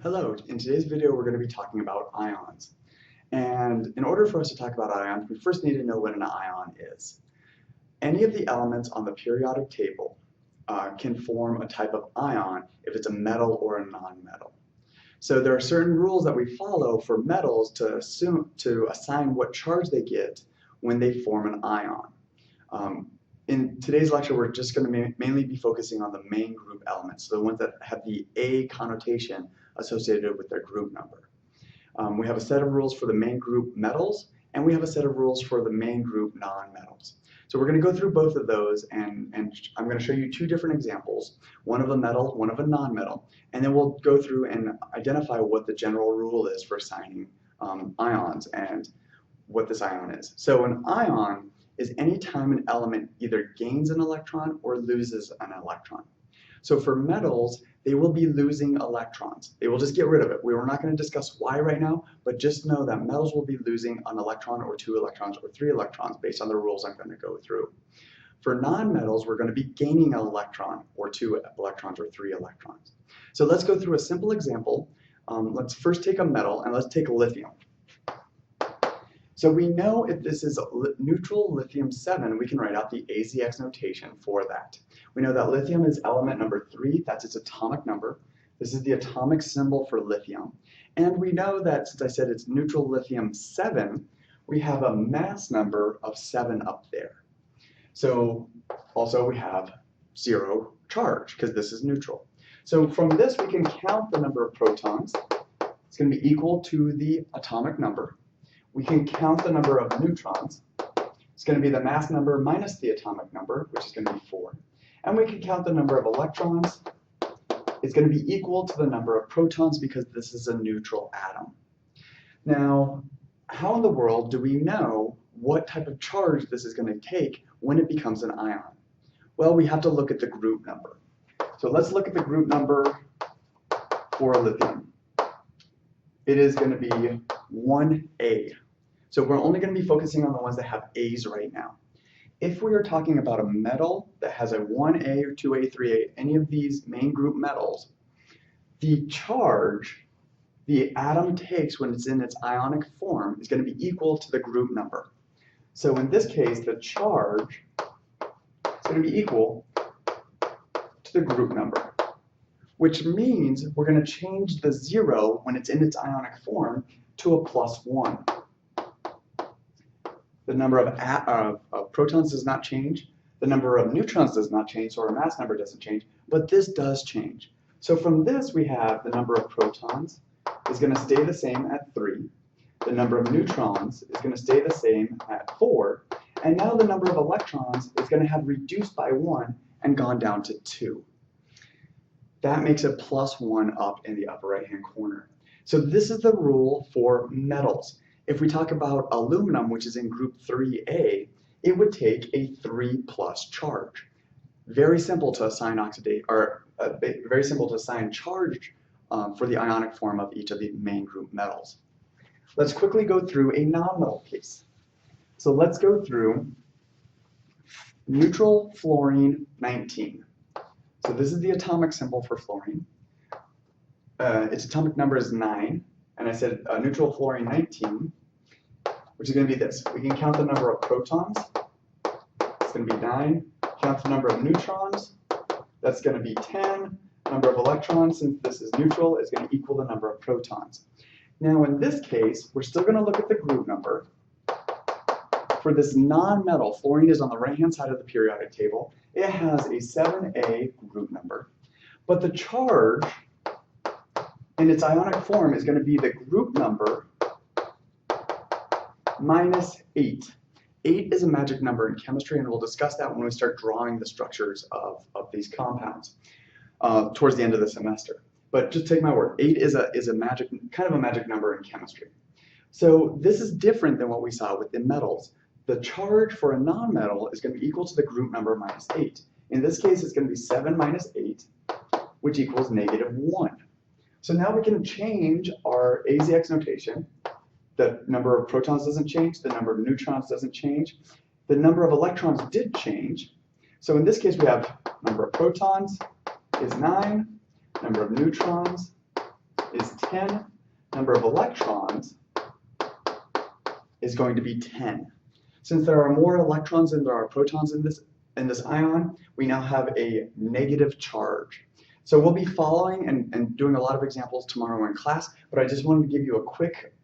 Hello, in today's video we're going to be talking about ions. And in order for us to talk about ions, we first need to know what an ion is. Any of the elements on the periodic table can form a type of ion if it's a metal or a non-metal. So there are certain rules that we follow for metals to assign what charge they get when they form an ion. In today's lecture, we're just going to mainly be focusing on the main group elements, so the ones that have the A connotation associated with their group number. We have a set of rules for the main group metals, and we have a set of rules for the main group non-metals. So we're going to go through both of those, and I'm going to show you two different examples, one of a metal, one of a non-metal, and then we'll go through and identify what the general rule is for assigning ions and what this ion is. So an ion is any time an element either gains an electron or loses an electron. So for metals, they will be losing electrons. They will just get rid of it. We're not going to discuss why right now, but just know that metals will be losing an electron or 2 electrons or 3 electrons based on the rules I'm going to go through. For non-metals, we're going to be gaining an electron or 2 electrons or 3 electrons. So let's go through a simple example. Let's first take a metal, and let's take lithium. So we know if this is neutral lithium-7, we can write out the AZX notation for that. We know that lithium is element number 3, that's its atomic number. This is the atomic symbol for lithium. And we know that since I said it's neutral lithium-7, we have a mass number of 7 up there. So also we have 0 charge, because this is neutral. So from this we can count the number of protons. It's going to be equal to the atomic number. We can count the number of neutrons. It's going to be the mass number minus the atomic number, which is going to be 4. And we can count the number of electrons. It's going to be equal to the number of protons because this is a neutral atom. Now, how in the world do we know what type of charge this is going to take when it becomes an ion? Well, we have to look at the group number. So let's look at the group number for lithium. It is going to be 1A. So we're only going to be focusing on the ones that have A's right now. If we are talking about a metal that has a 1A or 2A, 3A, any of these main group metals, the charge the atom takes when it's in its ionic form is going to be equal to the group number. So in this case, the charge is going to be equal to the group number, which means we're going to change the 0 when it's in its ionic form to a +1. The number of protons does not change. The number of neutrons does not change, so our mass number doesn't change, but this does change. So from this, we have the number of protons is going to stay the same at 3. The number of neutrons is going to stay the same at 4. And now the number of electrons is going to have reduced by 1 and gone down to 2. That makes it +1 up in the upper right-hand corner. So this is the rule for metals. If we talk about aluminum, which is in group 3A, it would take a 3+ charge. Very simple to assign very simple to assign charge for the ionic form of each of the main group metals. Let's quickly go through a non-metal case. So let's go through neutral fluorine 19. So this is the atomic symbol for fluorine. Its atomic number is 9, and I said neutral fluorine 19, which is going to be this. We can count the number of protons. It's going to be 9. Count the number of neutrons. That's going to be 10. Number of electrons, since this is neutral, is going to equal the number of protons. Now in this case, we're still going to look at the group number. For this non-metal, fluorine is on the right-hand side of the periodic table. It has a 7A group number, but the charge in its ionic form is going to be the group number minus 8. 8 is a magic number in chemistry, and we'll discuss that when we start drawing the structures of these compounds towards the end of the semester. But just take my word, 8 is a magic, kind of a magic number in chemistry. So this is different than what we saw with the metals. The charge for a non-metal is going to be equal to the group number minus 8. In this case, it's going to be 7 minus 8, which equals -1. So now we can change our AZX notation. The number of protons doesn't change, the number of neutrons doesn't change. The number of electrons did change. So in this case, we have number of protons is 9, number of neutrons is 10. Number of electrons is going to be 10. Since there are more electrons than there are protons in this ion, we now have a negative charge. So we'll be following and doing a lot of examples tomorrow in class, but I just wanted to give you a quick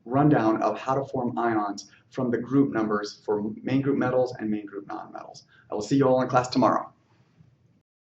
rundown of how to form ions from the group numbers for main group metals and main group nonmetals. I will see you all in class tomorrow.